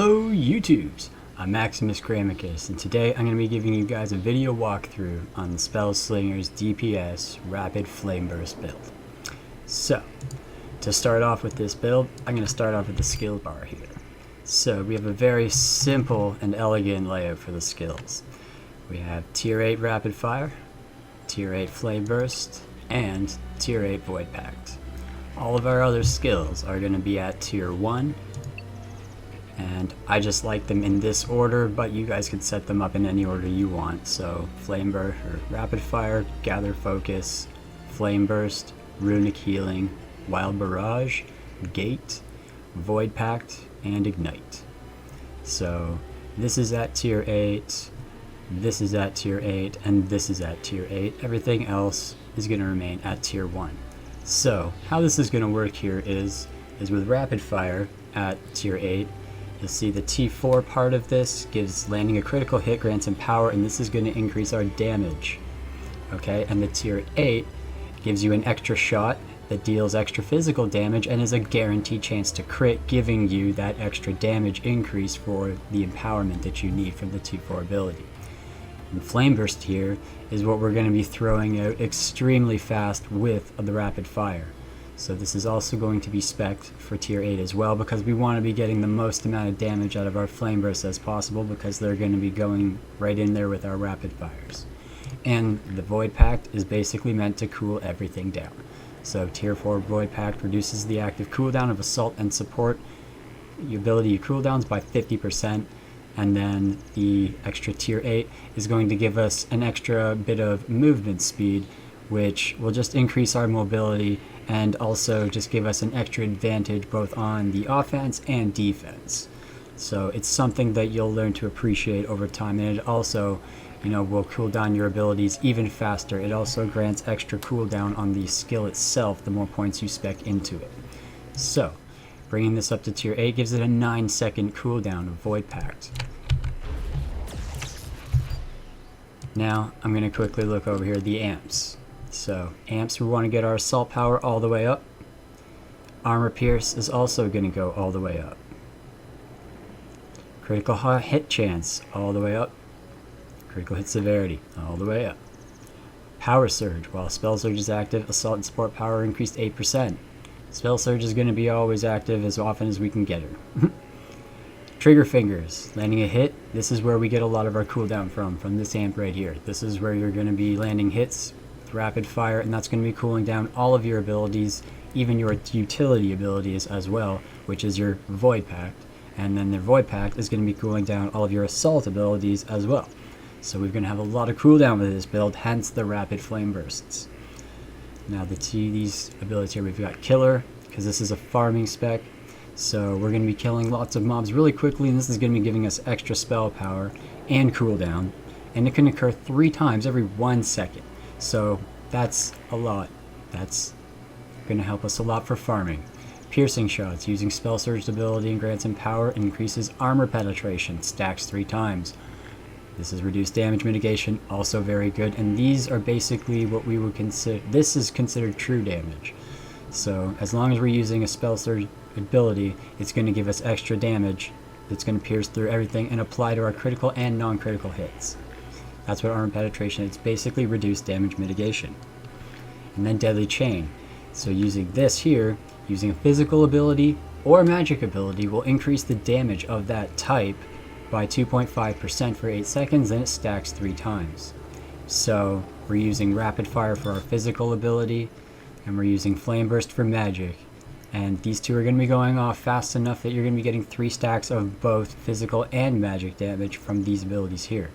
Hello YouTubes, I'm Maximus Grahamicus, and today I'm going to be giving you guys a video walkthrough on the Spellslinger's DPS Rapid Flame Burst build. So, to start off with this build, I'm going to start off with the skill bar here. So we have a very simple and elegant layout for the skills. We have Tier 8 Rapid Fire, Tier 8 Flame Burst, and Tier 8 Void Pact. All of our other skills are going to be at Tier 1, and I just like them in this order, but you guys could set them up in any order you want. So Flame Burst, or Rapid Fire, Gather Focus, Flame Burst, Runic Healing, Wild Barrage, Gate, Void Pact, and Ignite. So this is at Tier 8, this is at Tier 8, and this is at Tier 8. Everything else is going to remain at Tier 1. So how this is going to work here is with Rapid Fire at Tier 8, you'll see the T4 part of this gives landing a critical hit grants him power, and this is going to increase our damage. Okay, and the Tier 8 gives you an extra shot that deals extra physical damage and is a guaranteed chance to crit, giving you that extra damage increase for the empowerment that you need from the T4 ability. And Flame Burst here is what we're going to be throwing out extremely fast with the Rapid Fire. So this is also going to be spec'd for Tier 8 as well, because we want to be getting the most amount of damage out of our Flame Bursts as possible, because they're going to be going right in there with our Rapid Fires. And the Void Pact is basically meant to cool everything down. So Tier 4 Void Pact reduces the active cooldown of Assault and Support ability cooldowns by 50%, and then the extra Tier 8 is going to give us an extra bit of movement speed, which will just increase our mobility and also just give us an extra advantage both on the offense and defense. So it's something that you'll learn to appreciate over time, and it also, will cool down your abilities even faster. It also grants extra cooldown on the skill itself the more points you spec into it. So bringing this up to Tier 8 gives it a 9-second cooldown of Void Pact. Now I'm going to quickly look over here at the amps. So amps, we want to get our assault power all the way up. Armor pierce is also going to go all the way up. Critical hit chance all the way up. Critical hit severity all the way up. Power surge, while spell surge is active, assault and support power increased 8%. Spell surge is going to be always active as often as we can get her. Trigger fingers, landing a hit. This is where we get a lot of our cooldown from this amp right here. This is where you're going to be landing hits with Rapid Fire, and that's going to be cooling down all of your abilities, even your utility abilities as well, which is your Void Pact. And then the Void Pact is going to be cooling down all of your assault abilities as well. So we're going to have a lot of cooldown with this build, hence the Rapid Flame Bursts. Now these abilities here, we've got Killer, because this is a farming spec. So we're going to be killing lots of mobs really quickly, and this is going to be giving us extra spell power and cooldown. And it can occur 3 times every 1 second. So that's a lot. That's going to help us a lot for farming. Piercing shots, using Spell Surge ability and grants him power, increases armor penetration, stacks 3 times. This is reduced damage mitigation, also very good. And these are basically what we would consider, this is considered true damage. So as long as we're using a Spell Surge ability, it's going to give us extra damage that's going to pierce through everything and apply to our critical and non-critical hits. That's what armor penetration is. It's basically reduced damage mitigation. And then Deadly Chain. So using this here, using a physical ability or magic ability will increase the damage of that type by 2.5% for 8 seconds, and it stacks 3 times. So we're using Rapid Fire for our physical ability, and we're using Flame Burst for magic. And these two are going to be going off fast enough that you're going to be getting 3 stacks of both physical and magic damage from these abilities here.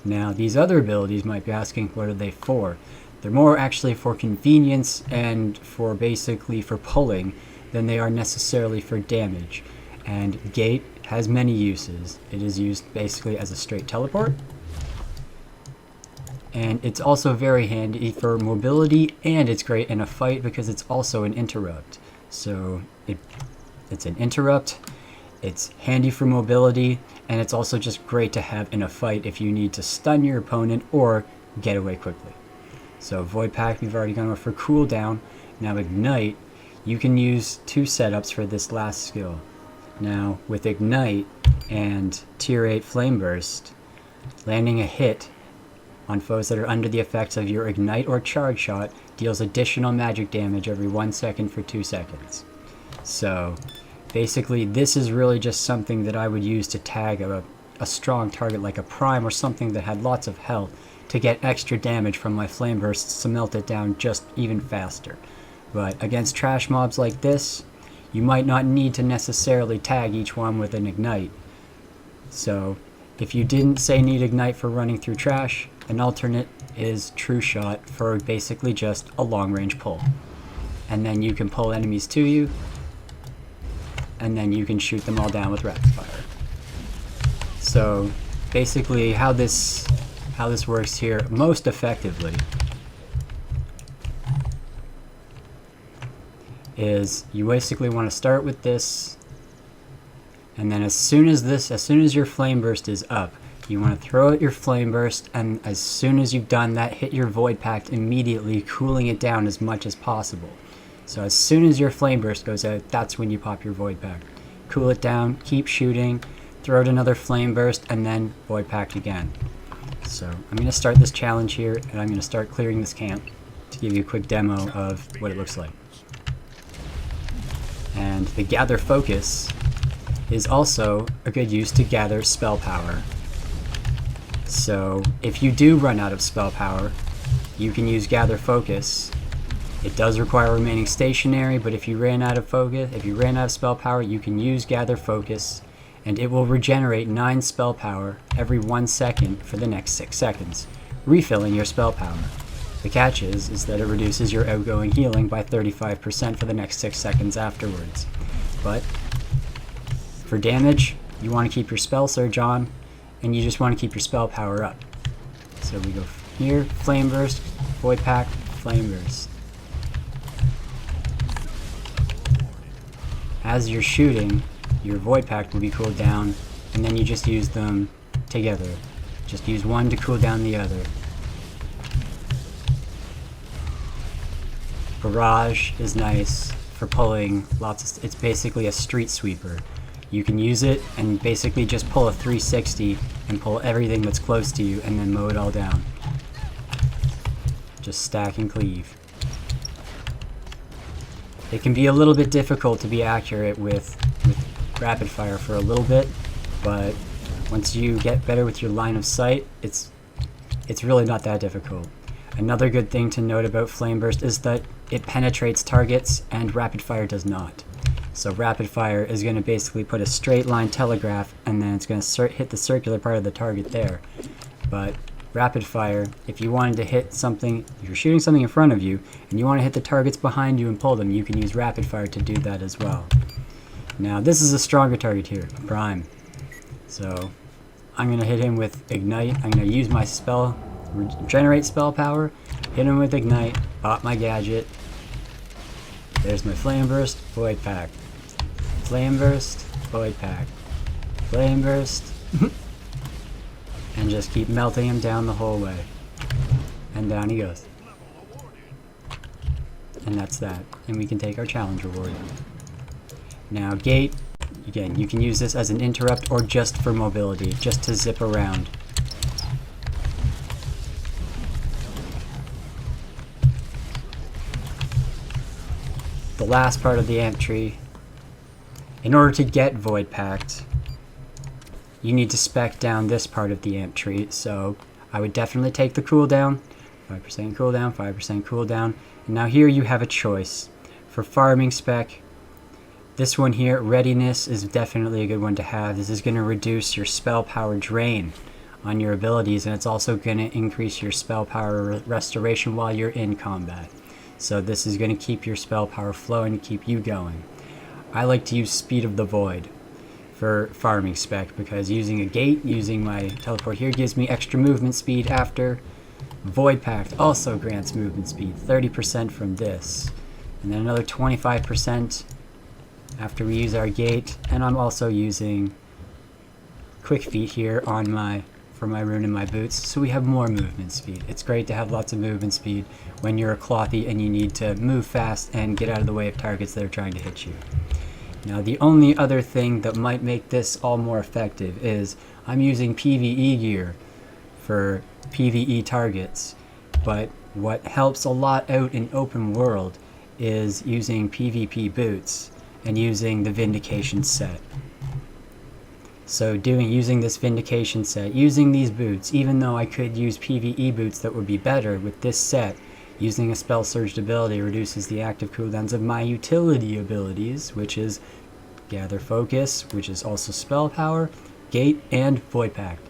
Now these other abilities might be asking, what are they for? They're more actually for convenience and for basically for pulling than they are necessarily for damage. And Gate has many uses. It is used basically as a straight teleport. And it's also very handy for mobility, and it's great in a fight because it's also an interrupt. So it's an interrupt, it's handy for mobility, and it's also just great to have in a fight if you need to stun your opponent or get away quickly. So Void Pact, we've already gone for cooldown. Now Ignite, you can use 2 setups for this last skill. Now, with Ignite and Tier 8 Flame Burst, landing a hit on foes that are under the effects of your Ignite or Charge Shot deals additional magic damage every 1 second for 2 seconds. So, basically, this is really just something that I would use to tag a strong target like a Prime or something that had lots of health to get extra damage from my Flame Bursts to melt it down just even faster. But against trash mobs like this, you might not need to necessarily tag each one with an Ignite. So, if you didn't say need Ignite for running through trash, an alternate is True Shot for basically just a long range pull. And then you can pull enemies to you, and then you can shoot them all down with rapid fire. So basically how this works here most effectively is you basically want to start with this, and then as soon as your Flame Burst is up, you want to throw out your Flame Burst, and as soon as you've done that, hit your Void Pact immediately, cooling it down as much as possible. So as soon as your Flame Burst goes out, that's when you pop your Void Pact. Cool it down, keep shooting, throw out another Flame Burst, and then Void Pact again. So I'm going to start this challenge here, and I'm going to start clearing this camp to give you a quick demo of what it looks like. And the Gather Focus is also a good use to gather spell power. So if you do run out of spell power, you can use Gather Focus. It does require remaining stationary, but if you ran out of spell power, you can use Gather Focus, and it will regenerate 9 spell power every 1 second for the next 6 seconds, refilling your spell power. The catch is that it reduces your outgoing healing by 35% for the next 6 seconds afterwards. But for damage, you want to keep your Spell Surge on, and you just want to keep your spell power up. So we go here, Flame Burst, Void Pact, Flame Burst. As you're shooting, your Void Pact will be cooled down, and then you just use them together. Just use one to cool down the other. Barrage is nice for pulling lots of... It's basically a street sweeper. You can use it and basically just pull a 360 and pull everything that's close to you and then mow it all down. Just stack and cleave. It can be a little bit difficult to be accurate with rapid fire for a little bit, but once you get better with your line of sight, it's really not that difficult. Another good thing to note about Flame Burst is that it penetrates targets and rapid fire does not. So rapid fire is going to basically put a straight line telegraph, and then it's going to hit the circular part of the target there. But rapid fire, if you wanted to hit something, if you're shooting something in front of you and you want to hit the targets behind you and pull them, you can use rapid fire to do that as well. Now this is a stronger target here, Prime. So I'm going to hit him with Ignite. I'm going to use my spell, regenerate spell power, hit him with Ignite, pop my gadget. There's my Flame Burst, Void Pact. Flame Burst, Void Pact. Flame Burst. And just keep melting him down the whole way. And down he goes. And that's that. And we can take our challenge reward. Now Gate, again, you can use this as an interrupt or just for mobility, just to zip around. The last part of the amp tree, in order to get Void Pact, you need to spec down this part of the amp tree. So I would definitely take the cooldown, 5% cooldown, 5% cooldown. And now here you have a choice. For farming spec, this one here, Readiness, is definitely a good one to have. This is going to reduce your spell power drain on your abilities, and it's also going to increase your spell power restoration while you're in combat. So this is going to keep your spell power flowing and keep you going. I like to use Speed of the Void for farming spec, because using a Gate, using my teleport here, gives me extra movement speed after. Void Pact also grants movement speed, 30% from this, and then another 25% after we use our Gate. And I'm also using Quick Feet here on for my rune and my boots, so we have more movement speed. It's great to have lots of movement speed when you're a clothy and you need to move fast and get out of the way of targets that are trying to hit you. Now the only other thing that might make this all more effective is I'm using PvE gear for PvE targets, but what helps a lot out in open world is using PvP boots and using the Vindication set. So using this Vindication set, using these boots, even though I could use PvE boots that would be better with this set, using a Spell Surged ability reduces the active cooldowns of my utility abilities, which is Gather Focus, which is also Spell Power, Gate, and Void Pact.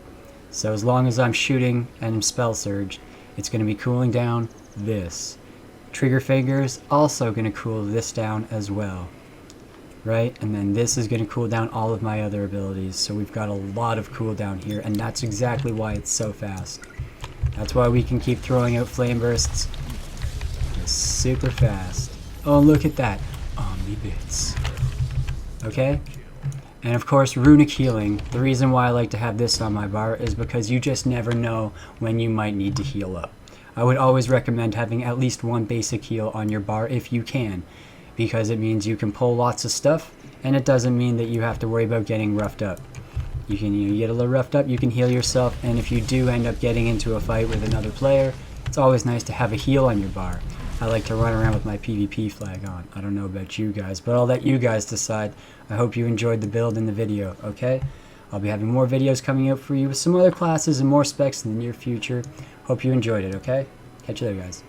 So as long as I'm shooting and I'm Spell Surged, it's going to be cooling down this. Trigger Fingers also going to cool this down as well. Right? And then this is going to cool down all of my other abilities. So we've got a lot of cooldown here, and that's exactly why it's so fast. That's why we can keep throwing out Flame Bursts just super fast. Oh, look at that. Omni Bits. Okay? And of course, Runic Healing. The reason why I like to have this on my bar is because you just never know when you might need to heal up. I would always recommend having at least one basic heal on your bar if you can, because it means you can pull lots of stuff, and it doesn't mean that you have to worry about getting roughed up. You get a little roughed up, you can heal yourself, and if you do end up getting into a fight with another player, it's always nice to have a heal on your bar. I like to run around with my PvP flag on. I don't know about you guys, but I'll let you guys decide. I hope you enjoyed the build in the video, okay? I'll be having more videos coming out for you with some other classes and more specs in the near future. Hope you enjoyed it, okay? Catch you later, guys.